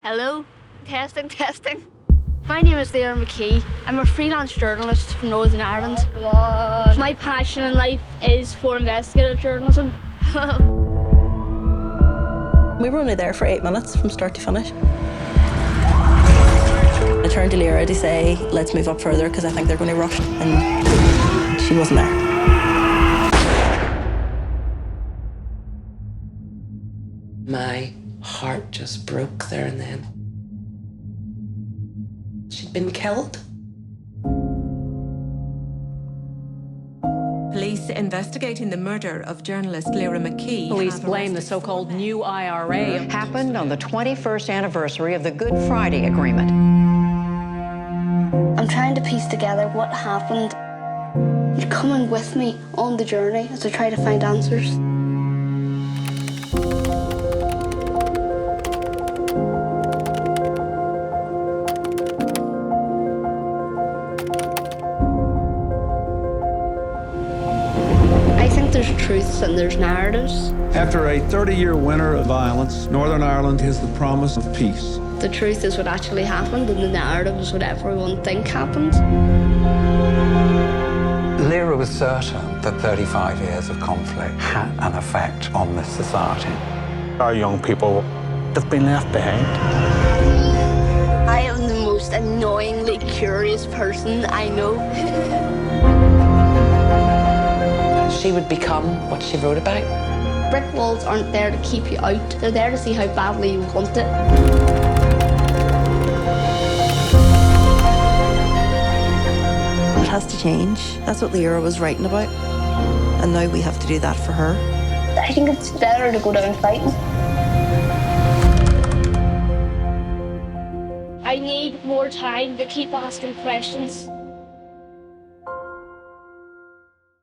Hello? Testing, testing. My name is Lyra McKee. I'm a freelance journalist from Northern Ireland. My passion in life is for investigative journalism. We were only there for 8 minutes from start to finish. I turned to Lyra to say, let's move up further because I think they're going to rush. And she wasn't there. My heart just broke there and then. She'd been killed. Police investigating the murder of journalist Lyra McKee. Police blame the so-called new IRA. Happened on the 21st anniversary of the Good Friday Agreement. I'm trying to piece together what happened. You're coming with me on the journey as I try to find answers. I think there's truths and there's narratives. After a 30-year winter of violence, Northern Ireland has the promise of peace. The truth is what actually happened, and the narrative is what everyone think happened. Lyra was certain that 35 years of conflict had an effect on this society. Our young people have been left behind. I am the most annoyingly curious person I know. She would become what she wrote about. Brick walls aren't there to keep you out. They're there to see how badly you want it. It has to change. That's what Lyra was writing about. And now we have to do that for her. I think it's better to go down fighting. I need more time to keep asking questions.